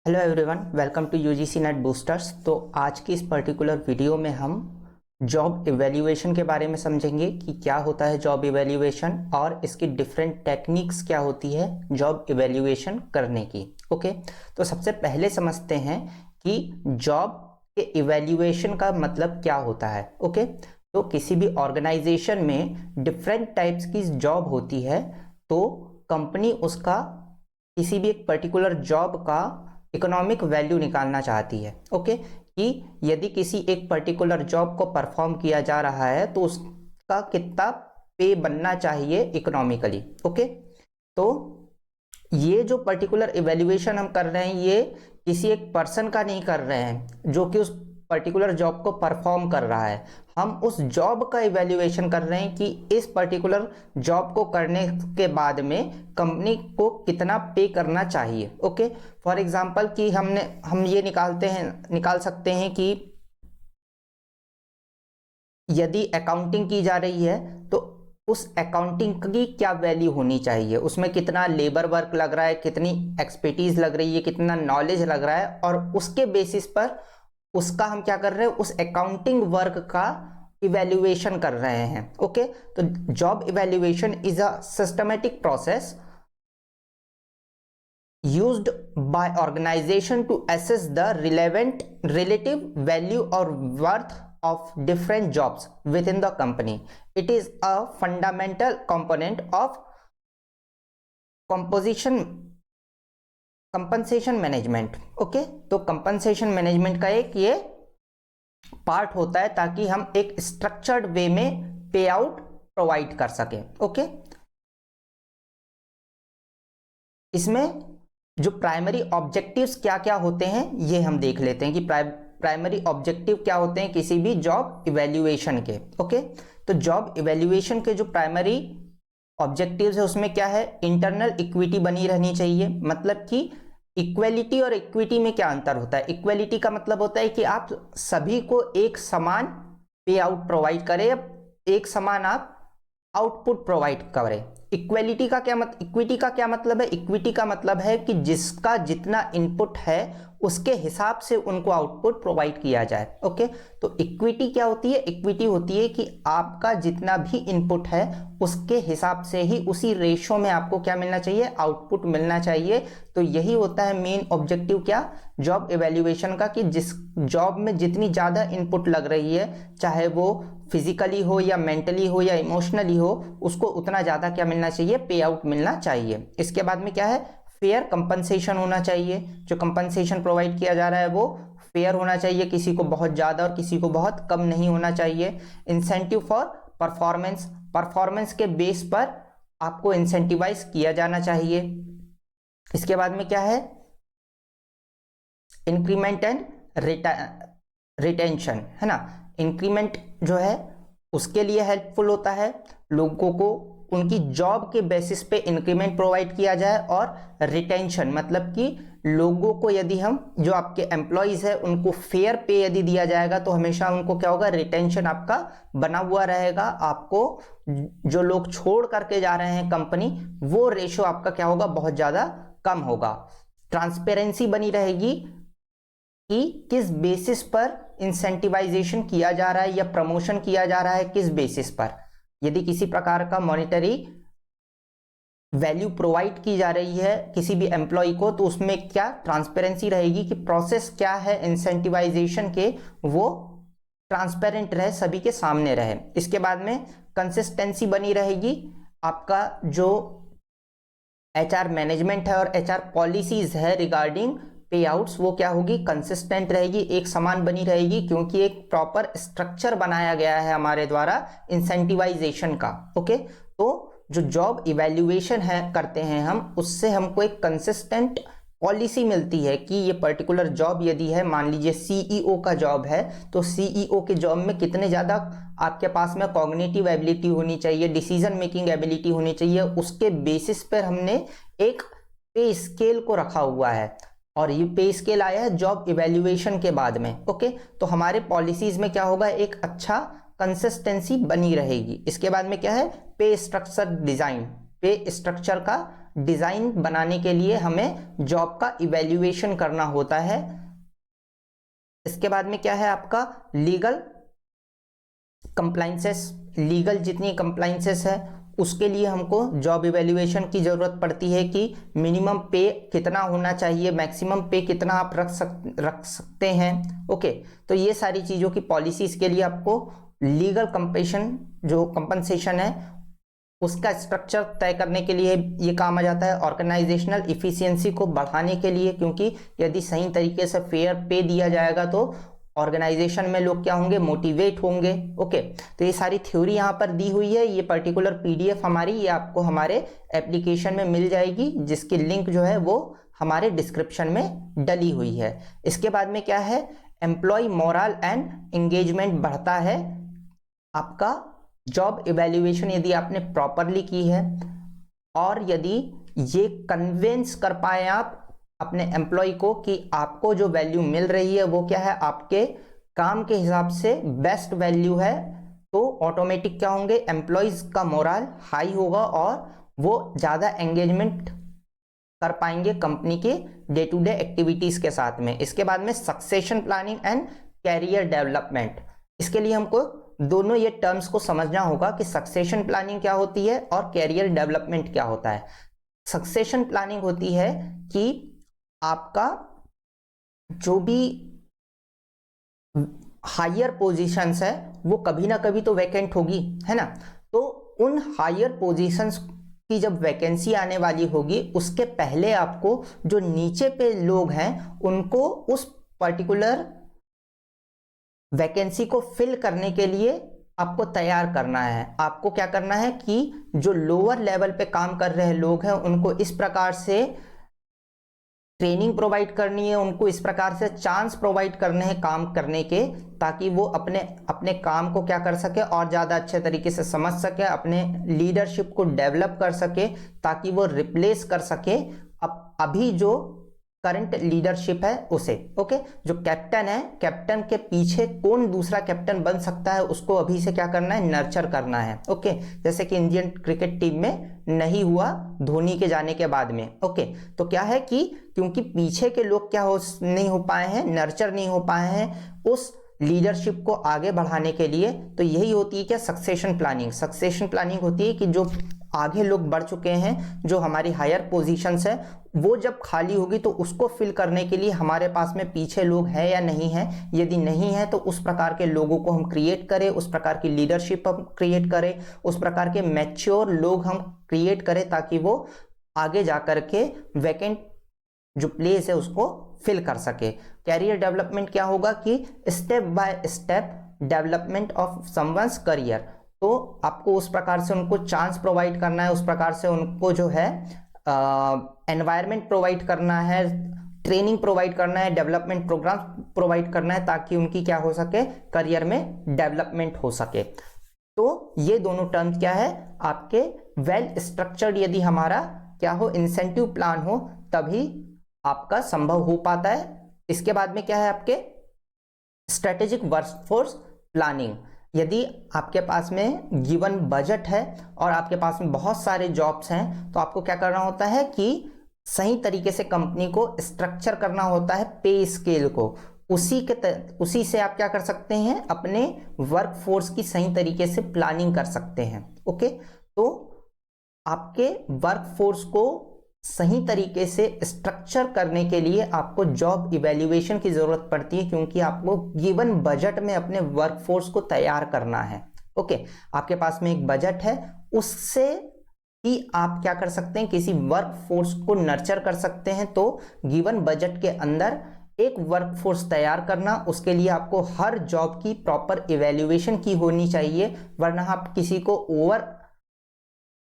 Hello everyone, welcome to UGC NET boosters. तो आज की इस पर्टिकुलर वीडियो में हम जॉब इवैल्यूएशन के बारे में समझेंगे कि क्या होता है जॉब इवैल्यूएशन और इसकी डिफरेंट टेक्निक्स क्या होती है जॉब इवैल्यूएशन करने की। ओके, तो सबसे पहले समझते हैं कि जॉब के इवैल्यूएशन का मतलब क्या होता है। ओके, तो किसी भी ऑर्गेनाइजेशन में डिफरेंट टाइप्स की जॉब होती है, तो कंपनी उसका किसी भी एक पर्टिकुलर जॉब का इकोनॉमिक वैल्यू निकालना चाहती है। ओके, कि यदि किसी एक पर्टिकुलर जॉब को परफॉर्म किया जा रहा है तो उसका कितना पे बनना चाहिए इकोनॉमिकली। ओके, तो ये जो पर्टिकुलर इवैल्यूएशन हम कर रहे हैं ये किसी एक पर्सन का नहीं कर रहे हैं जो कि उस पर्टिकुलर जॉब को परफॉर्म कर रहा है। हम उस जॉब का इवैल्यूएशन कर रहे हैं कि इस पर्टिकुलर जॉब को करने के बाद में कंपनी को कितना पे करना चाहिए। ओके, फॉर एग्जांपल कि हम ये निकाल सकते हैं कि यदि अकाउंटिंग की जा रही है तो उस अकाउंटिंग की क्या वैल्यू होनी चाहिए, उसमें कितना लेबर वर्क लग रहा है, कितनी एक्सपर्टीज लग रही है, कितना नॉलेज लग रहा है, और उसके बेसिस पर उसका हम क्या कर रहे हैं, उस अकाउंटिंग वर्क का इवैल्यूएशन कर रहे हैं। ओके, तो job evaluation is a systematic process used by organization to assess the relevant relative value or worth of different jobs within the company. It is a fundamental component of composition compensation management. Okay, तो compensation management का एक ये part होता है ताकि हम एक structured way में पे आउट प्रोवाइड कर सकें। ओके, इसमें जो प्राइमरी ऑब्जेक्टिव्स क्या क्या होते हैं ये हम देख लेते हैं कि प्राइमरी ऑब्जेक्टिव क्या होते हैं किसी भी जॉब इवैल्यूएशन के। ओके, तो जॉब इवैल्यूएशन के जो प्राइमरी ऑब्जेक्टिव्स है उसमें क्या है, इंटरनल इक्विटी बनी रहनी चाहिए। मतलब कि इक्वलिटी और इक्विटी में क्या अंतर होता है। इक्वलिटी का मतलब होता है कि आप सभी को एक समान पे आउट प्रोवाइड करें, एक समान आप आउटपुट प्रोवाइड करें। इक्वलिटी का क्या इक्विटी का क्या मतलब है, इक्विटी का मतलब है कि जिसका जितना इनपुट है उसके हिसाब से उनको आउटपुट प्रोवाइड किया जाए। ओके, तो इक्विटी क्या होती है, इक्विटी होती है कि आपका जितना भी इनपुट है उसके हिसाब से ही उसी रेशो में आपको क्या मिलना चाहिए, आउटपुट मिलना चाहिए। तो यही होता है मेन ऑब्जेक्टिव क्या, जॉब इवैल्यूएशन का, कि जिस जॉब में जितनी ज्यादा इनपुट लग रही है, चाहे वो फिजिकली हो या मेंटली हो या इमोशनली हो, उसको उतना ज्यादा क्या मिलना चाहिए, पे आउट मिलना चाहिए। इसके बाद में क्या है, फेयर कंपनसेशन होना चाहिए। जो कंपनसेशन प्रोवाइड किया जा रहा है वो फेयर होना चाहिए, किसी को बहुत ज्यादा और किसी को बहुत कम नहीं होना चाहिए। इंसेंटिव फॉर परफॉर्मेंस, परफॉर्मेंस के बेस पर आपको इंसेंटिवाइज किया जाना चाहिए। इसके बाद में क्या है, इंक्रीमेंट एंड रिटेंशन, है ना। इंक्रीमेंट जो है उसके लिए हेल्पफुल होता है, लोगों को उनकी जॉब के बेसिस पे इंक्रीमेंट प्रोवाइड किया जाए। और रिटेंशन मतलब कि लोगों को यदि हम जो आपके एम्प्लॉइज है उनको फेयर पे यदि दिया जाएगा तो हमेशा उनको क्या होगा, रिटेंशन आपका बना हुआ रहेगा। आपको जो लोग छोड़ करके जा रहे हैं कंपनी, वो रेशो आपका क्या होगा, बहुत ज्यादा कम होगा। ट्रांसपेरेंसी बनी रहेगी कि किस बेसिस पर इंसेंटिवाइजेशन किया जा रहा है या प्रमोशन किया जा रहा है, किस बेसिस पर। यदि किसी प्रकार का मॉनेटरी वैल्यू प्रोवाइड की जा रही है किसी भी एम्प्लॉय को, तो उसमें क्या ट्रांसपेरेंसी रहेगी कि प्रोसेस क्या है इंसेंटिवाइजेशन के, वो ट्रांसपेरेंट रहे, सभी के सामने रहे। इसके बाद में कंसिस्टेंसी बनी रहेगी, आपका जो एचआर मैनेजमेंट है और एचआर पॉलिसीज है रिगार्डिंग पे आउट्स, वो क्या होगी, कंसिस्टेंट रहेगी, एक समान बनी रहेगी, क्योंकि एक प्रॉपर स्ट्रक्चर बनाया गया है हमारे द्वारा इंसेंटिवाइजेशन का। ओके, तो जो जॉब इवैल्यूएशन है करते हैं हम, उससे हमको एक कंसिस्टेंट पॉलिसी मिलती है कि ये पर्टिकुलर जॉब यदि है, मान लीजिए सीईओ का जॉब है, तो सीईओ के जॉब में कितने ज्यादा आपके पास में कॉग्निटिव एबिलिटी होनी चाहिए, डिसीजन मेकिंग एबिलिटी होनी चाहिए, उसके बेसिस पर हमने एक पे स्केल को रखा हुआ है। और ये पे स्केल आया है जॉब इवैल्यूएशन के बाद में। ओके, तो हमारे पॉलिसीज में क्या होगा, एक अच्छा कंसिस्टेंसी बनी रहेगी। इसके बाद में क्या है, पे स्ट्रक्चर डिजाइन, पे स्ट्रक्चर का डिजाइन बनाने के लिए हमें जॉब का इवैल्यूएशन करना होता है। इसके बाद में क्या है आपका लीगल कंप्लाइंसेस, लीगल जितनी कंप्लाइंसेस है उसके लिए हमको जॉब इवैल्यूएशन की जरूरत पड़ती है कि मिनिमम पे कितना होना चाहिए, मैक्सिमम पे कितना आप रख सकते हैं। ओके, तो ये सारी चीज़ों की पॉलिसीज के लिए आपको लीगल कंपनसेशन है उसका स्ट्रक्चर तय करने के लिए ये काम आ जाता है। ऑर्गेनाइजेशनल इफिशियंसी को बढ़ाने के लिए, क्योंकि यदि सही तरीके से फेयर पे दिया जाएगा तो ऑर्गेनाइजेशन में लोग क्या होंगे, मोटिवेट होंगे। ओके, तो ये सारी थ्योरी यहाँ पर दी हुई है। ये पर्टिकुलर पीडीएफ हमारी ये आपको हमारे एप्लीकेशन में मिल जाएगी, जिसकी लिंक जो है वो हमारे डिस्क्रिप्शन में डली हुई है। इसके बाद में क्या है, एम्प्लॉय मोरल एंड एंगेजमेंट बढ़ता है। आपका जॉब इवैल्यूएशन यदि आपने प्रॉपरली की है और यदि ये कन्विंस कर पाए आप अपने एम्प्लॉय को कि आपको जो वैल्यू मिल रही है वो क्या है, आपके काम के हिसाब से बेस्ट वैल्यू है, तो ऑटोमेटिक क्या होंगे, एम्प्लॉयज का मोरल हाई होगा और वो ज़्यादा एंगेजमेंट कर पाएंगे कंपनी के डे टू डे एक्टिविटीज़ के साथ में। इसके बाद में succession planning and career development, इसके लिए हमको दोनों ये टर्म्स को समझना होगा कि सक्सेशन प्लानिंग क्या होती है और कैरियर डेवलपमेंट क्या होता है। सक्सेशन प्लानिंग होती है कि आपका जो भी हायर पोजीशंस है वो कभी ना कभी तो वैकेंट होगी, है ना, तो उन हायर पोजीशंस की जब वैकेंसी आने वाली होगी उसके पहले आपको जो नीचे पे लोग हैं उनको उस पर्टिकुलर वैकेंसी को फिल करने के लिए आपको तैयार करना है। आपको क्या करना है कि जो लोअर लेवल पे काम कर रहे लोग हैं उनको इस प्रकार से ट्रेनिंग प्रोवाइड करनी है, उनको इस प्रकार से चांस प्रोवाइड करने हैं काम करने के, ताकि वो अपने अपने काम को क्या कर सके और ज़्यादा अच्छे तरीके से समझ सके, अपने लीडरशिप को डेवलप कर सके, ताकि वो रिप्लेस कर सके अभी जो करंट लीडरशिप है उसे। ओके, जो कैप्टन है, कैप्टन के पीछे कौन दूसरा कैप्टन बन सकता है उसको अभी से क्या करना है, नर्चर करना है। ओके, जैसे कि इंडियन क्रिकेट टीम में नहीं हुआ धोनी के जाने के बाद में। ओके, तो क्या है कि क्योंकि पीछे के लोग क्या नहीं हो पाए हैं, नर्चर नहीं हो पाए हैं उस लीडरशिप को आगे बढ़ाने के लिए, तो यही होती है क्या, सक्सेशन प्लानिंग। सक्सेशन प्लानिंग होती है कि जो आगे लोग बढ़ चुके हैं, जो हमारी हायर पोजीशंस है, वो जब खाली होगी तो उसको फिल करने के लिए हमारे पास में पीछे लोग हैं या नहीं है। यदि नहीं है तो उस प्रकार के लोगों को हम क्रिएट करें, उस प्रकार की लीडरशिप हम क्रिएट करें, उस प्रकार के मैच्योर लोग हम क्रिएट करें, ताकि वो आगे जाकर के वैकेंट जो प्लेस है उसको फिल कर सके। कैरियर डेवलपमेंट क्या होगा कि step by step development of someone's career, तो आपको उस प्रकार से उनको चांस प्रोवाइड करना है, उस प्रकार से उनको जो है एनवायरनमेंट प्रोवाइड करना है, ट्रेनिंग प्रोवाइड करना है, डेवलपमेंट प्रोग्राम प्रोवाइड करना है, ताकि उनकी क्या हो सके, करियर में डेवलपमेंट हो सके। तो ये दोनों टर्म्स क्या है आपके, वेल स्ट्रक्चर्ड यदि हमारा क्या हो, इंसेंटिव प्लान हो, तभी आपका संभव हो पाता है। इसके बाद में क्या है आपके स्ट्रेटेजिक वर्कफोर्स प्लानिंग। यदि आपके पास में गिवन बजट है और आपके पास में बहुत सारे जॉब्स हैं, तो आपको क्या करना होता है कि सही तरीके से कंपनी को स्ट्रक्चर करना होता है, पे स्केल को। उसी से आप क्या कर सकते हैं, अपने वर्कफोर्स की सही तरीके से प्लानिंग कर सकते हैं। ओके, तो आपके वर्कफोर्स को सही तरीके से स्ट्रक्चर करने के लिए आपको जॉब इवैल्यूएशन की जरूरत पड़ती है, क्योंकि आपको गिवन बजट में अपने वर्कफोर्स को तैयार करना है। ओके, आपके पास में एक बजट है, उससे ही आप क्या कर सकते हैं, किसी वर्कफोर्स को नर्चर कर सकते हैं। तो गिवन बजट के अंदर एक वर्कफोर्स तैयार करना, उसके लिए आपको हर जॉब की प्रॉपर इवैल्यूएशन की होनी चाहिए, वरना आप किसी को ओवर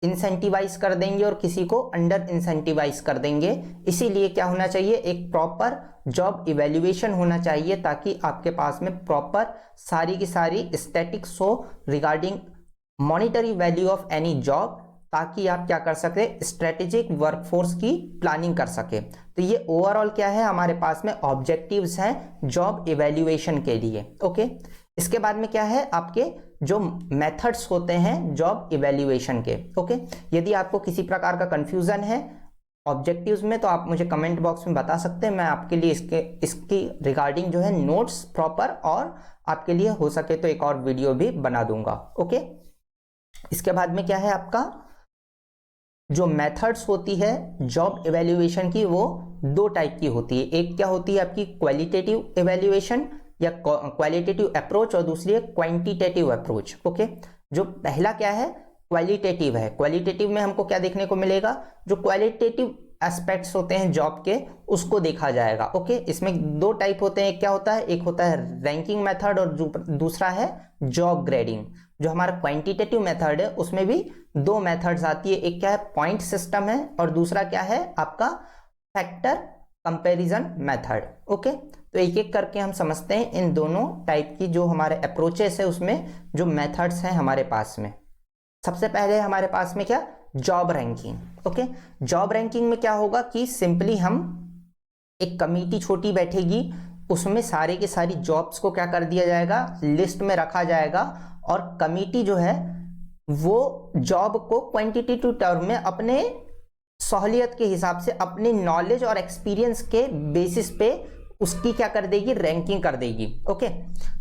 इंसेंटिवाइज कर देंगे और किसी को अंडर इंसेंटिवाइज कर देंगे। इसीलिए क्या होना चाहिए, एक प्रॉपर जॉब इवैल्यूएशन होना चाहिए, ताकि आपके पास में प्रॉपर सारी की सारी स्टैटिक्स हो regarding monetary value of any job, ताकि आप क्या कर सके, स्ट्रेटेजिक वर्कफोर्स की प्लानिंग कर सके। तो ये ओवरऑल क्या है, हमारे पास में ऑब्जेक्टिव्स हैं जॉब इवैल्यूएशन के लिए। ओके, इसके बाद में क्या है आपके जो मेथड्स होते हैं जॉब इवैल्यूएशन के। ओके, यदि आपको किसी प्रकार का कंफ्यूजन है ऑब्जेक्टिव्स में तो आप मुझे कमेंट बॉक्स में बता सकते हैं, मैं आपके लिए इसकी रिगार्डिंग जो है नोट्स प्रॉपर और आपके लिए हो सके तो एक और वीडियो भी बना दूंगा। ओके, इसके बाद में क्या है, आपका जो मेथड्स होती है जॉब इवैल्यूएशन की वो दो टाइप की होती है। एक क्या होती है आपकी क्वालिटेटिव इवैल्यूएशन या क्वालिटेटिव अप्रोच, और दूसरी है क्वांटिटेटिव अप्रोच। ओके, जो पहला क्या है क्वालिटेटिव है। क्वालिटेटिव में हमको क्या देखने को मिलेगा, जो क्वालिटेटिव एस्पेक्ट्स होते हैं जॉब के उसको देखा जाएगा। ओके, इसमें दो टाइप होते हैं, एक क्या होता है, एक होता है रैंकिंग मेथड और दूसरा है जॉब ग्रेडिंग। जो हमारा क्वांटिटेटिव मेथड है उसमें भी दो मेथड्स आती है, एक क्या है पॉइंट सिस्टम है और दूसरा क्या है आपका फैक्टर कंपैरिजन मेथड। ओके, तो एक एक करके हम समझते हैं इन दोनों टाइप की जो हमारे अप्रोचेस है उसमें जो मेथड्स हैं हमारे पास में। सबसे पहले हमारे पास में क्या, job ranking. Okay, job ranking में क्या होगा कि सिंपली हम एक कमिटी छोटी बैठेगी, उसमें सारे के सारी जॉब्स को क्या कर दिया जाएगा, लिस्ट में रखा जाएगा, और कमिटी जो है वो जॉब को क्वांटिटेटिव टर्म में अपने सहूलियत के हिसाब से अपने नॉलेज और एक्सपीरियंस के बेसिस पे उसकी क्या कर देगी, रैंकिंग कर देगी। ओके,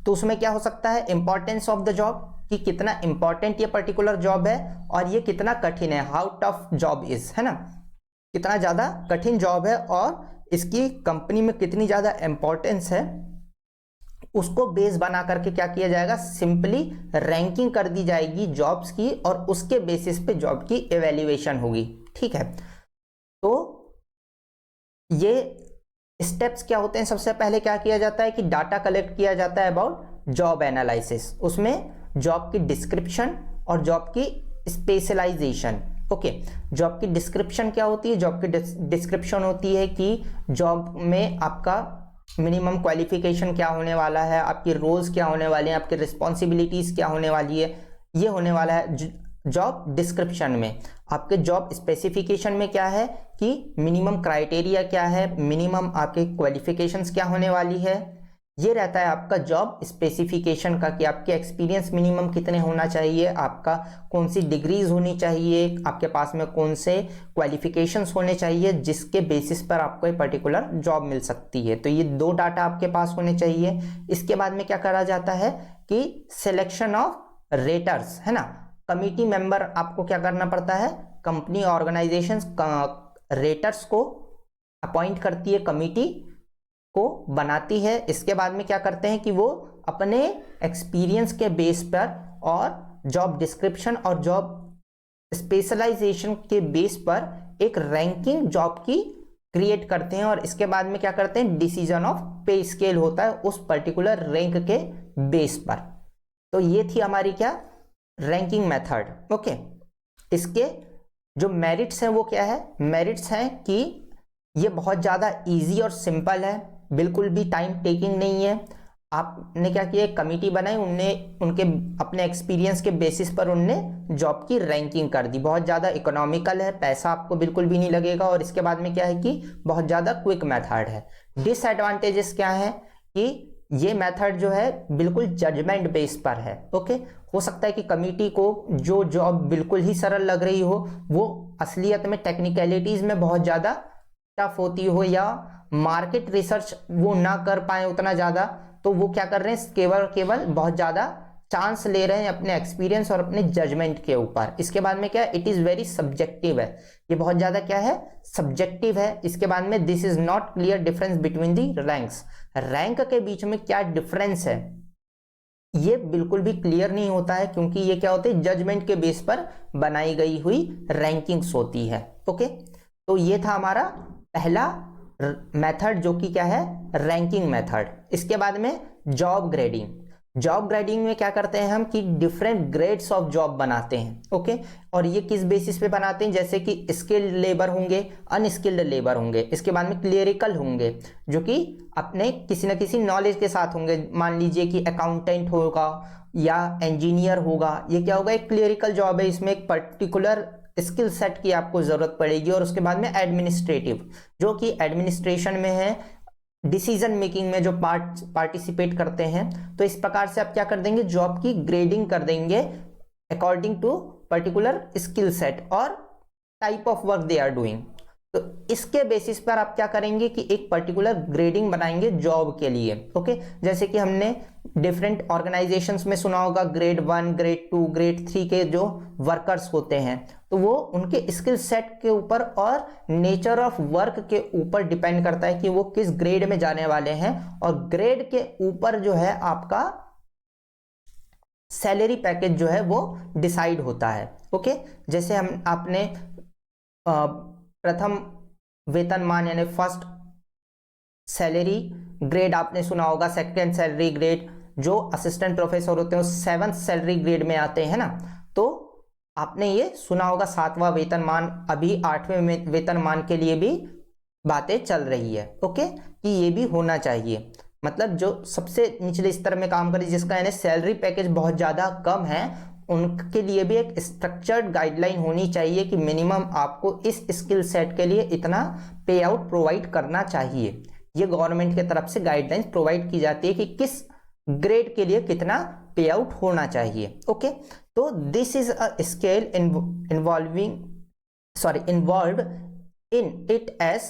तो उसमें क्या हो सकता है, इंपॉर्टेंस ऑफ द जॉब, कि कितना इंपॉर्टेंट ये पर्टिकुलर जॉब है और ये कितना कठिन है, हाउ टफ जॉब इज, है ना, कितना ज्यादा कठिन जॉब है और इसकी कंपनी में कितनी ज्यादा इंपॉर्टेंस है, उसको बेस बना करके क्या किया जाएगा, सिंपली रैंकिंग कर दी जाएगी जॉब्स की और उसके बेसिस पे जॉब की एवेल्युएशन होगी। ठीक है, तो ये स्टेप्स क्या होते हैं, सबसे पहले क्या किया जाता है कि डाटा कलेक्ट किया जाता है अबाउट जॉब एनालिसिस, उसमें जॉब की डिस्क्रिप्शन और जॉब की स्पेशलाइजेशन। ओके, जॉब की डिस्क्रिप्शन क्या होती है, जॉब की डिस्क्रिप्शन होती है कि जॉब में आपका मिनिमम क्वालिफिकेशन क्या होने वाला है, आपके रोल्स क्या होने वाले हैं, आपके रिस्पॉन्सिबिलिटीज क्या होने वाली है, ये होने वाला है जॉब डिस्क्रिप्शन में। आपके जॉब स्पेसिफिकेशन में क्या है कि मिनिमम क्राइटेरिया क्या है, मिनिमम आपके क्वालिफिकेशंस क्या होने वाली है, ये रहता है आपका जॉब स्पेसिफिकेशन का, कि आपके एक्सपीरियंस मिनिमम कितने होना चाहिए, आपका कौन सी डिग्रीज होनी चाहिए, आपके पास में कौन से क्वालिफिकेशंस होने चाहिए जिसके बेसिस पर आपको एक पर्टिकुलर जॉब मिल सकती है। तो ये दो डाटा आपके पास होने चाहिए। इसके बाद में क्या करा जाता है कि सिलेक्शन ऑफ रेटर्स, है ना, कमिटी मेंबर आपको क्या करना पड़ता है, कंपनी ऑर्गेनाइजेशंस रेटर्स को अपॉइंट करती है, कमिटी को बनाती है। इसके बाद में क्या करते हैं कि वो अपने एक्सपीरियंस के बेस पर और जॉब डिस्क्रिप्शन और जॉब स्पेशलाइजेशन के बेस पर एक रैंकिंग जॉब की क्रिएट करते हैं, और इसके बाद में क्या करते हैं, डिसीजन ऑफ पे स्केल होता है उस पर्टिकुलर रैंक के बेस पर। तो ये थी हमारी क्या, रैंकिंग मेथड। ओके, इसके जो मेरिट्स हैं वो क्या है, मेरिट्स हैं कि ये बहुत ज़्यादा इजी और सिंपल है, बिल्कुल भी टाइम टेकिंग नहीं है। आपने क्या किया, कमिटी बनाई, उनके अपने एक्सपीरियंस के बेसिस पर उनने जॉब की रैंकिंग कर दी, बहुत ज़्यादा इकोनॉमिकल है, पैसा आपको बिल्कुल भी नहीं लगेगा, और इसके बाद में क्या है कि बहुत ज़्यादा क्विक मेथड है। डिसएडवांटेजेस क्या है कि ये मेथड जो है बिल्कुल जजमेंट बेस पर है। ओके, हो सकता है कि कमिटी को जो जॉब बिल्कुल ही सरल लग रही हो वो असलियत में टेक्निकलिटीज में बहुत ज़्यादा टफ होती हो, या मार्केट रिसर्च वो ना कर पाए उतना ज़्यादा, तो वो क्या कर रहे हैं, केवल बहुत ज़्यादा चांस ले रहे हैं अपने एक्सपीरियंस और अपने जजमेंट के ऊपर। इसके बाद में क्या है, इट इज़ वेरी सब्जेक्टिव है, ये बहुत ज़्यादा क्या है, सब्जेक्टिव है। इसके बाद में this is not clear difference between the ranks, rank के बीच में क्या डिफरेंस है ये बिल्कुल भी क्लियर नहीं होता है, क्योंकि ये क्या होते हैं, जजमेंट के बेस पर बनाई गई हुई रैंकिंग्स होती है। ओके, तो ये था हमारा पहला मेथड जो कि क्या है, रैंकिंग मेथड। इसके बाद में जॉब ग्रेडिंग। जॉब ग्रेडिंग में क्या करते हैं हम कि डिफरेंट ग्रेड्स ऑफ जॉब बनाते हैं। ओके, और ये किस बेसिस पे बनाते हैं, जैसे कि स्किल्ड लेबर होंगे, अनस्किल्ड लेबर होंगे, इसके बाद में क्लियरिकल होंगे जो कि अपने किसी न किसी नॉलेज के साथ होंगे, मान लीजिए कि अकाउंटेंट होगा या इंजीनियर होगा, ये क्या होगा, एक क्लियरिकल जॉब है, इसमें एक पर्टिकुलर स्किल सेट की आपको जरूरत पड़ेगी। और उसके बाद में एडमिनिस्ट्रेटिव जो कि एडमिनिस्ट्रेशन में है, डिसीजन मेकिंग में जो पार्टिसिपेट करते हैं। तो इस प्रकार से आप क्या कर देंगे, जॉब की ग्रेडिंग कर देंगे according to particular skill set और type of work they are doing. तो इसके बेसिस पर आप क्या करेंगे कि एक पर्टिकुलर ग्रेडिंग बनाएंगे जॉब के लिए। ओके, जैसे कि हमने डिफरेंट ऑर्गेनाइजेशंस में सुना होगा ग्रेड 1, ग्रेड 2, ग्रेड 3 के जो वर्कर्स होते हैं, तो वो उनके स्किल सेट के ऊपर और नेचर ऑफ वर्क के ऊपर डिपेंड करता है कि वो किस ग्रेड में जाने वाले हैं, और ग्रेड के ऊपर जो है आपका सैलरी पैकेज जो है वो डिसाइड होता है। ओके, जैसे हम आपने प्रथम वेतनमान यानी फर्स्ट सैलरी ग्रेड आपने सुना होगा, सेकंड सैलरी ग्रेड, जो असिस्टेंट प्रोफेसर होते हैं 7th सैलरी ग्रेड में आते हैं ना। तो आपने ये सुना होगा 7वां वेतनमान, अभी 8वें वेतनमान के लिए भी बातें चल रही है। ओके, कि ये भी होना चाहिए, मतलब जो सबसे निचले स्तर में काम करे, जिसका यानी सैलरी पैकेज बहुत ज़्यादा कम है, उनके लिए भी एक स्ट्रक्चर्ड गाइडलाइन होनी चाहिए कि मिनिमम आपको इस स्किल सेट के लिए इतना पे आउट प्रोवाइड करना चाहिए। ये गवर्नमेंट की तरफ से गाइडलाइंस प्रोवाइड की जाती है कि किस ग्रेड के लिए कितना पे आउट होना चाहिए। ओके, तो this is a scale involved in it as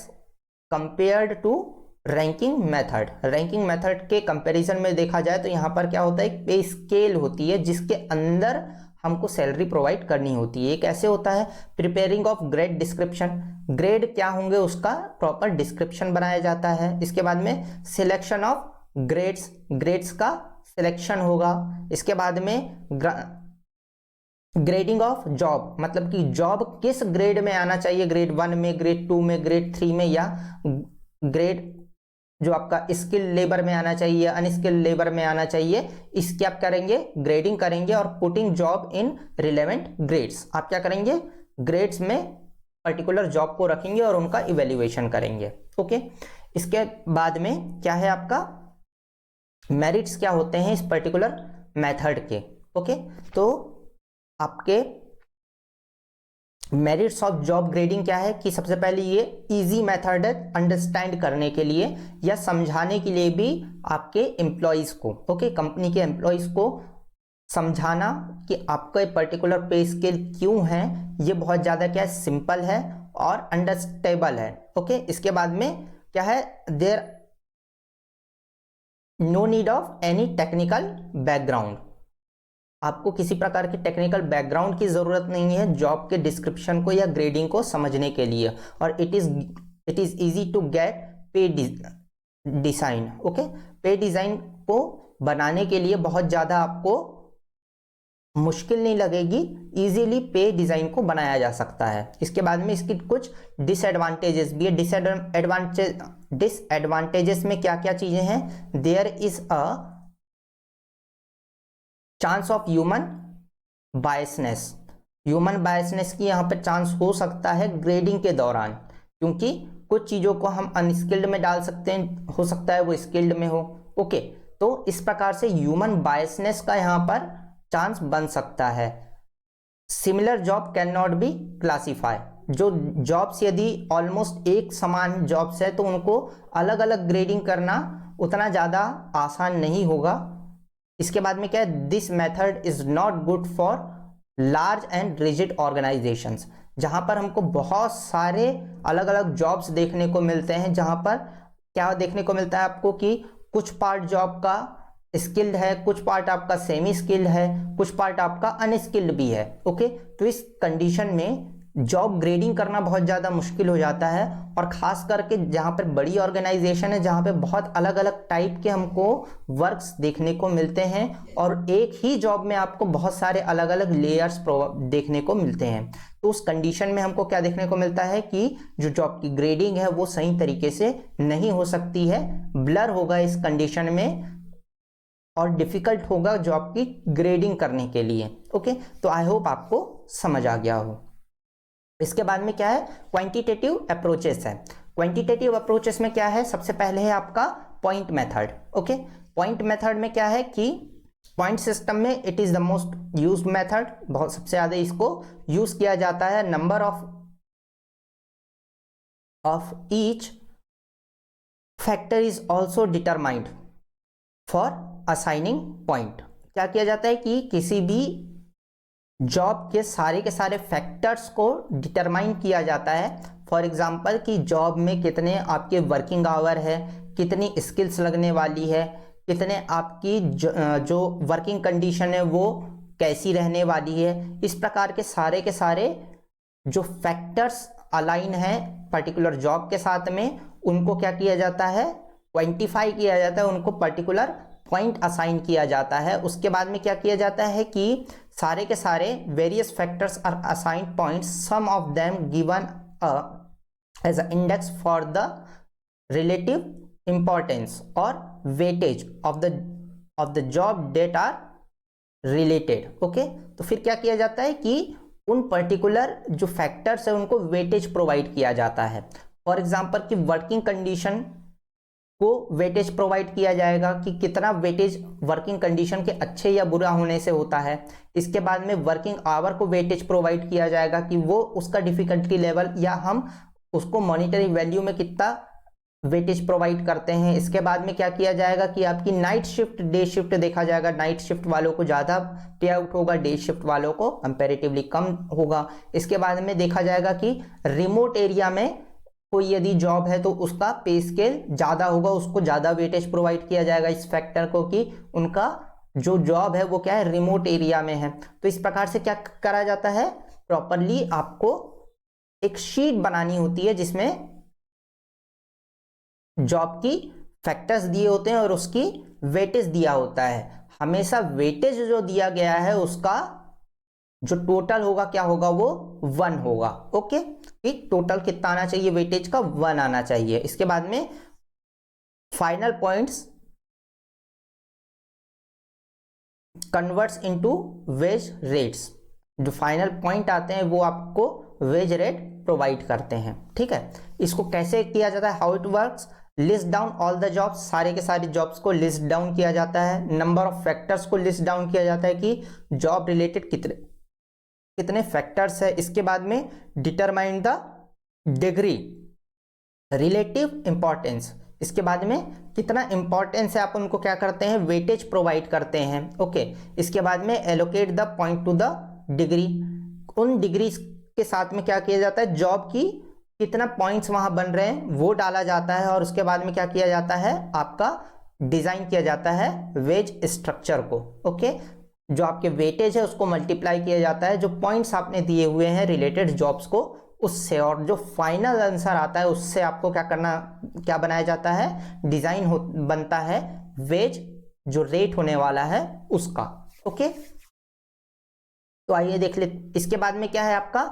compared to ranking method. Ranking method के कंपैरिजन में देखा जाए तो यहाँ पर क्या होता है, पे स्केल होती है जिसके अंदर हमको सैलरी प्रोवाइड करनी होती है। ये कैसे होता है, preparing of grade description, grade क्या होंगे उसका प्रॉपर डिस्क्रिप्शन बनाया जाता है। इसके बाद में सिलेक्शन ऑफ ग्रेड्स, ग्रेड्स का सिलेक्शन होगा। इसके बाद में ग्रेडिंग ऑफ जॉब, मतलब कि जॉब किस ग्रेड में आना चाहिए, ग्रेड 1 में, ग्रेड 2 में, ग्रेड 3 में, या ग्रेड जो आपका स्किल लेबर में आना चाहिए, अनस्किल लेबर में आना चाहिए, इसकी आप करेंगे ग्रेडिंग करेंगे। और putting job in relevant grades, आप क्या करेंगे, ग्रेड्स में पर्टिकुलर जॉब को रखेंगे और उनका इवेल्युएशन करेंगे। ओके, इसके बाद में क्या है आपका मेरिट्स क्या होते हैं इस पर्टिकुलर मेथड के। ओके, तो आपके मेरिट्स ऑफ जॉब ग्रेडिंग क्या है कि सबसे पहले ये इजी मेथड है अंडरस्टैंड करने के लिए या समझाने के लिए भी आपके एम्प्लॉयज को। ओके, कंपनी के एम्प्लॉयज को समझाना कि आपका पर्टिकुलर पे स्केल क्यों है, ये बहुत ज़्यादा क्या है, सिंपल है और अंडरस्टेबल है। ओके, इसके बाद में क्या है, there no need of any technical background, आपको किसी प्रकार के टेक्निकल बैकग्राउंड की जरूरत नहीं है जॉब के डिस्क्रिप्शन को या ग्रेडिंग को समझने के लिए। और it is easy to get pay design. Okay, pay design को बनाने के लिए बहुत ज्यादा आपको मुश्किल नहीं लगेगी, इजीली पे डिजाइन को बनाया जा सकता है। इसके बाद में इसकी कुछ डिसएडवांटेजेस भी है। डिसएडवांटेजेस में क्या क्या चीजें हैं, there is a chance of human biasness, human biasness की यहाँ पर चांस हो सकता है ग्रेडिंग के दौरान, क्योंकि कुछ चीज़ों को हम अनस्किल्ड में डाल सकते हैं, हो सकता है वो स्किल्ड में हो। ओके, तो इस प्रकार से ह्यूमन बायसनेस का यहाँ पर चांस बन सकता है। Similar job can not be classify, जो जॉब्स यदि ऑलमोस्ट एक समान जॉब्स है तो उनको अलग अलग ग्रेडिंग करना उतना ज़्यादा आसान नहीं होगा। इसके बाद में क्या है, this method is not good for large and rigid organisations, जहां पर हमको बहुत सारे अलग अलग जॉब्स देखने को मिलते हैं, जहां पर क्या देखने को मिलता है आपको कि कुछ पार्ट जॉब का स्किल्ड है, कुछ पार्ट आपका सेमी स्किल्ड है, कुछ पार्ट आपका अनस्किल्ड भी है। ओके, तो इस कंडीशन में जॉब ग्रेडिंग करना बहुत ज़्यादा मुश्किल हो जाता है, और ख़ास करके जहाँ पर बड़ी ऑर्गेनाइजेशन है, जहाँ पे बहुत अलग अलग टाइप के हमको वर्क्स देखने को मिलते हैं, और एक ही जॉब में आपको बहुत सारे अलग अलग लेयर्स देखने को मिलते हैं। तो उस कंडीशन में हमको क्या देखने को मिलता है कि जो जॉब की ग्रेडिंग है वो सही तरीके से नहीं हो सकती है, ब्लर होगा इस कंडीशन में और डिफिकल्ट होगा जॉब की ग्रेडिंग करने के लिए। ओके, तो आई होप आपको समझ आ गया हो। इसके बाद में क्या है, क्वांटिटेटिव अप्रोचेस है। क्वांटिटेटिव अप्रोचेस में क्या है, सबसे पहले है आपका point method. Okay, point method में क्या है कि पॉइंट सिस्टम में it is the most used method, बहुत सबसे ज्यादा इसको यूज किया जाता है। Number of each factor is also determined for assigning point. क्या किया जाता है कि किसी भी जॉब के सारे फैक्टर्स को डिटरमाइन किया जाता है। फॉर एग्जांपल कि जॉब में कितने आपके वर्किंग आवर है, कितनी स्किल्स लगने वाली है, कितने आपकी जो वर्किंग कंडीशन है वो कैसी रहने वाली है। इस प्रकार के सारे जो फैक्टर्स अलाइन है पर्टिकुलर जॉब के साथ में, उनको क्या किया जाता है, क्वांटिफाई किया जाता है, उनको पर्टिकुलर पॉइंट असाइन किया जाता है। उसके बाद में क्या किया जाता है कि सारे के सारे various factors are assigned points, some of them given as a index for the relative importance और weightage of the job that are related. Okay, तो फिर क्या किया जाता है कि उन पर्टिकुलर जो फैक्टर्स है उनको वेटेज प्रोवाइड किया जाता है। फॉर एग्जांपल कि वर्किंग कंडीशन को वेटेज प्रोवाइड किया जाएगा कि कितना वेटेज वर्किंग कंडीशन के अच्छे या बुरा होने से होता है। इसके बाद में वर्किंग आवर को वेटेज प्रोवाइड किया जाएगा कि वो उसका डिफिकल्टी लेवल या हम उसको मॉनिटरी वैल्यू में कितना वेटेज प्रोवाइड करते हैं। इसके बाद में क्या किया जाएगा कि आपकी नाइट शिफ्ट डे शिफ्ट देखा जाएगा, नाइट शिफ्ट वालों को ज़्यादा पे आउट होगा, डे शिफ्ट वालों को कंपैरेटिवली कम होगा। इसके बाद में देखा जाएगा कि रिमोट एरिया में कोई यदि जॉब है तो उसका पे स्केल ज़्यादा होगा, उसको ज़्यादा वेटेज प्रोवाइड किया जाएगा इस फैक्टर को कि उनका जो जॉब है वो क्या है, रिमोट एरिया में है। तो इस प्रकार से क्या करा जाता है, प्रॉपरली आपको एक शीट बनानी होती है जिसमें जॉब की फैक्टर्स दिए होते हैं और उसकी वेटेज दिया होता है। हमेशा वेटेज जो दिया गया है उसका जो टोटल होगा क्या होगा, वो 1 होगा। ओके, कि टोटल कितना आना चाहिए, वेटेज का 1 आना चाहिए। इसके बाद में final points converts into wage rates. जो फाइनल पॉइंट आते हैं वो आपको वेज रेट प्रोवाइड करते हैं। ठीक है, इसको कैसे किया जाता है, how it works, list down all the jobs, सारे के सारे जॉब्स को लिस्ट डाउन किया जाता है। नंबर ऑफ फैक्टर्स को लिस्ट डाउन किया जाता है कि जॉब रिलेटेड कितने फैक्टर्स है। इसके बाद में determine the degree relative importance, इसके बाद में कितना इंपॉर्टेंस है आप उनको क्या करते हैं, वेटेज प्रोवाइड करते हैं। ओके, इसके बाद में allocate the point two the degree, उन डिग्री के साथ में क्या किया जाता है, जॉब की कितना पॉइंट्स वहां बन रहे हैं वो डाला जाता है। और उसके बाद में क्या किया जाता है, आपका डिजाइन किया जाता है वेज स्ट्रक्चर को। ओके, जो आपके वेटेज है उसको मल्टीप्लाई किया जाता है जो पॉइंट्स आपने दिए हुए हैं रिलेटेड जॉब्स को उससे, और जो फाइनल आंसर आता है उससे आपको क्या बनाया जाता है, डिजाइन बनता है वेज जो रेट होने वाला है उसका। ओके, तो आइए देख ले। इसके बाद में क्या है आपका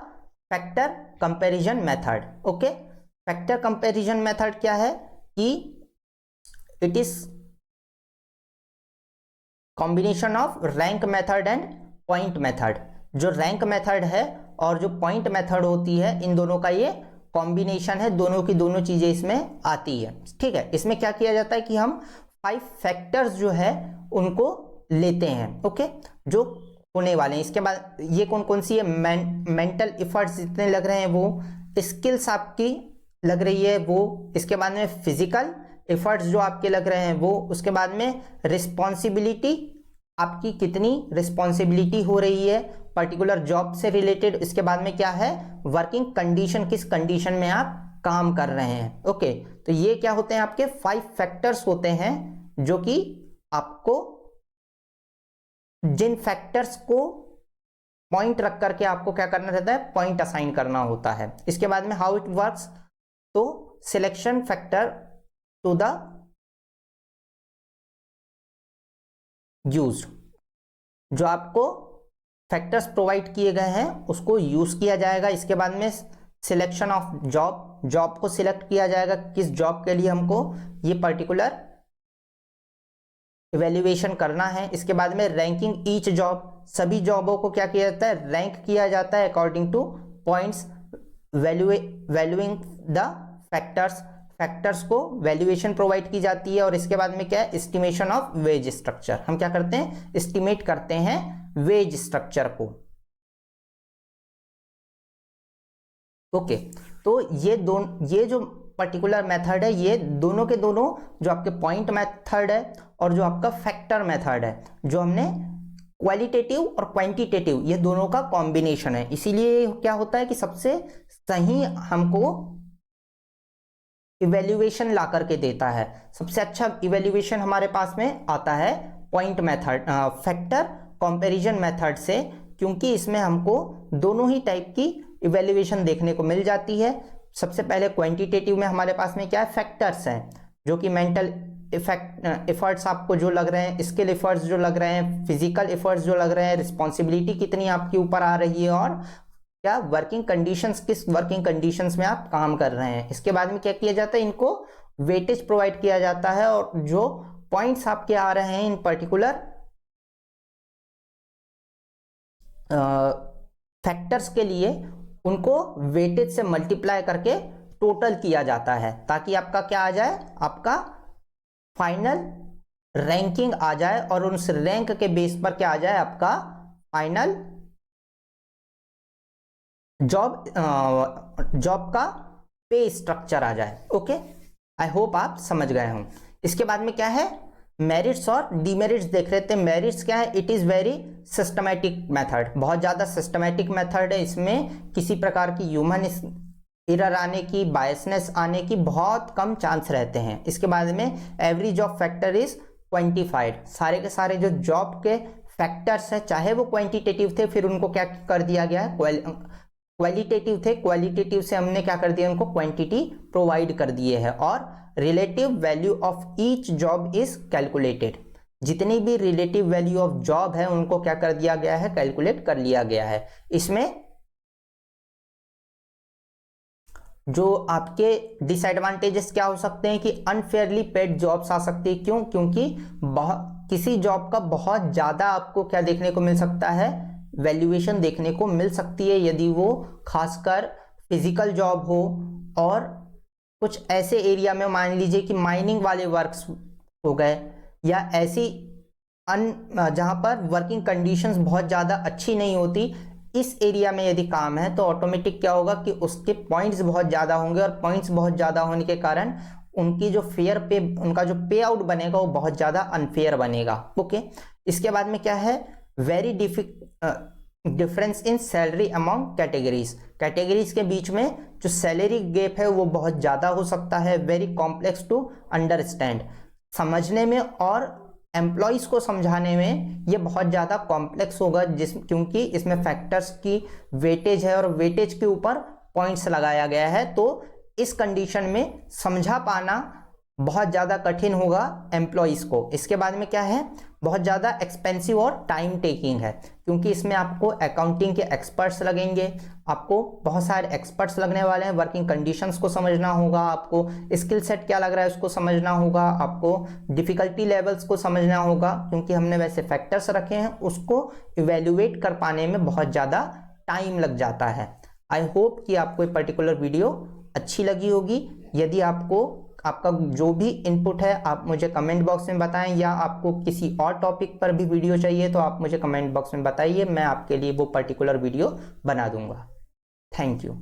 factor comparison method. Okay, factor comparison method क्या है कि it is combination of rank method and point method. जो रैंक मेथड है और जो पॉइंट मेथड होती है, इन दोनों का ये कॉम्बिनेशन है, दोनों की दोनों चीजें इसमें आती है। ठीक है, इसमें क्या किया जाता है कि हम 5 फैक्टर्स जो है उनको लेते हैं। ओके, जो होने वाले हैं। इसके बाद ये कौन कौन सी है, मेंटल एफर्ट्स जितने लग रहे हैं वो, स्किल्स आपकी लग रही है वो, इसके बाद में फिजिकल एफर्ट्स जो आपके लग रहे हैं वो, उसके बाद में रिस्पॉन्सिबिलिटी, आपकी कितनी रिस्पॉन्सिबिलिटी हो रही है पर्टिकुलर जॉब से रिलेटेड। इसके बाद में क्या है, वर्किंग कंडीशन, किस कंडीशन में आप काम कर रहे हैं। ओके, तो ये क्या होते हैं, आपके 5 फैक्टर्स होते हैं जो कि आपको जिन फैक्टर्स को पॉइंट रख करके आपको क्या करना रहता है, पॉइंट असाइन करना होता है। इसके बाद में हाउ इट वर्क्स, तो selection factor to the used, जो आपको फैक्टर्स प्रोवाइड किए गए हैं उसको यूज किया जाएगा। इसके बाद में सिलेक्शन ऑफ जॉब, जॉब को सिलेक्ट किया जाएगा किस जॉब के लिए हमको ये पर्टिकुलर इवेल्युएशन करना है। इसके बाद में रैंकिंग ईच जॉब, सभी जॉबों को क्या किया जाता है, रैंक किया जाता है according two points, valuing the factors, factors को वैल्यूएशन प्रोवाइड की जाती है। और इसके बाद में क्या है, एस्टिमेशन ऑफ वेज स्ट्रक्चर, हम क्या करते हैं, एस्टिमेट करते हैं वेज स्ट्रक्चर को। ओके, तो ये जो पर्टिकुलर मेथड है, ये दोनों के दोनों जो आपके पॉइंट मेथड है और जो आपका फैक्टर मेथड है, जो हमने क्वालिटेटिव और क्वांटिटेटिव, ये दोनों का कॉम्बिनेशन है। इसीलिए क्या होता है कि सबसे सही हमको इवेल्युएशन ला करके देता है। सबसे अच्छा इवेल्युएशन हमारे पास में आता है point method, factor comparison method से, क्योंकि इसमें हमको दोनों ही टाइप की इवेल्युएशन देखने को मिल जाती है। सबसे पहले क्वांटिटेटिव में हमारे पास में क्या है, फैक्टर्स हैं, जो कि मेंटल एफर्ट्स आपको जो लग रहे हैं, स्किल एफर्ट्स जो लग रहे हैं, फिजिकल एफर्ट्स जो लग रहे हैं, रिस्पॉन्सिबिलिटी कितनी आपके ऊपर आ रही है, और क्या वर्किंग कंडीशंस, किस वर्किंग कंडीशंस में आप काम कर रहे हैं। इसके बाद में क्या किया जाता है, इनको वेटेज प्रोवाइड किया जाता है, और जो पॉइंट्स आपके आ रहे हैं इन पर्टिकुलर फैक्टर्स के लिए, उनको वेटेज से मल्टीप्लाई करके टोटल किया जाता है, ताकि आपका क्या आ जाए, आपका फाइनल रैंकिंग आ जाए, और उस रैंक के बेस पर क्या आ जाए, आपका फाइनल जॉब का पे स्ट्रक्चर आ जाए। ओके, आई होप आप समझ गए हों। इसके बाद में क्या है, मेरिट्स और डीमेरिट्स देख रहे थे। मेरिट्स क्या है, it is very systematic method, बहुत ज्यादा सिस्टमैटिक मेथड है। इसमें किसी प्रकार की ह्यूमन एरर आने की, बायसनेस आने की बहुत कम चांस रहते हैं। इसके बाद में every job factor is quantified, सारे के सारे जो जॉब के फैक्टर्स हैं, चाहे वो क्वांटिटेटिव थे, फिर उनको क्या कर दिया गया है, क्वालिटेटिव थे, क्वालिटेटिव से हमने क्या कर दिया, उनको क्वांटिटी प्रोवाइड कर दिए है। और relative value of each job is calculated, जितनी भी रिलेटिव वैल्यू ऑफ जॉब है उनको क्या कर दिया गया है, कैलकुलेट कर लिया गया है। इसमें जो आपके डिसएडवांटेजेस क्या हो सकते हैं कि अनफेयरली पेड जॉब्स आ सकती है। क्यों? क्योंकि किसी जॉब का बहुत ज्यादा आपको क्या देखने को मिल सकता है, वैल्यूएशन देखने को मिल सकती है, यदि वो खासकर फिजिकल जॉब हो, और कुछ ऐसे एरिया में मान लीजिए कि माइनिंग वाले वर्क्स हो गए, या ऐसी जहां पर वर्किंग कंडीशंस बहुत ज्यादा अच्छी नहीं होती, इस एरिया में यदि काम है, तो ऑटोमेटिक क्या होगा कि उसके पॉइंट्स बहुत ज्यादा होंगे, और पॉइंट्स बहुत ज्यादा होने के कारण उनकी जो फेयर पे, उनका जो पे आउट बनेगा वो बहुत ज्यादा अनफेयर बनेगा। ओके, इसके बाद में क्या है, very difference in salary among categories, categories के बीच में जो सैलरी गैप है वो बहुत ज्यादा हो सकता है। वेरी कॉम्प्लेक्स टू अंडरस्टैंड, समझने में और एम्प्लॉयज को समझाने में ये बहुत ज्यादा कॉम्प्लेक्स होगा, क्योंकि इसमें फैक्टर्स की वेटेज है, और वेटेज के ऊपर पॉइंट्स लगाया गया है। तो इस कंडीशन में समझा पाना बहुत ज्यादा कठिन होगा एम्प्लॉयज को। इसके बाद में क्या है, बहुत ज्यादा एक्सपेंसिव और टाइम टेकिंग है, क्योंकि इसमें आपको अकाउंटिंग के एक्सपर्ट्स लगेंगे, आपको बहुत सारे एक्सपर्ट्स लगने वाले हैं, वर्किंग कंडीशंस को समझना होगा, आपको स्किल सेट क्या लग रहा है उसको समझना होगा, आपको डिफिकल्टी लेवल्स को समझना होगा, क्योंकि हमने वैसे फैक्टर्स रखे हैं, उसको इवेल्युएट कर पाने में बहुत ज़्यादा टाइम लग जाता है। आई होप कि आपको ये पर्टिकुलर वीडियो अच्छी लगी होगी। यदि आपका जो भी इनपुट है आप मुझे कमेंट बॉक्स में बताएं, या आपको किसी और टॉपिक पर भी वीडियो चाहिए तो आप मुझे कमेंट बॉक्स में बताइए, मैं आपके लिए वो पर्टिकुलर वीडियो बना दूंगा। Thank you.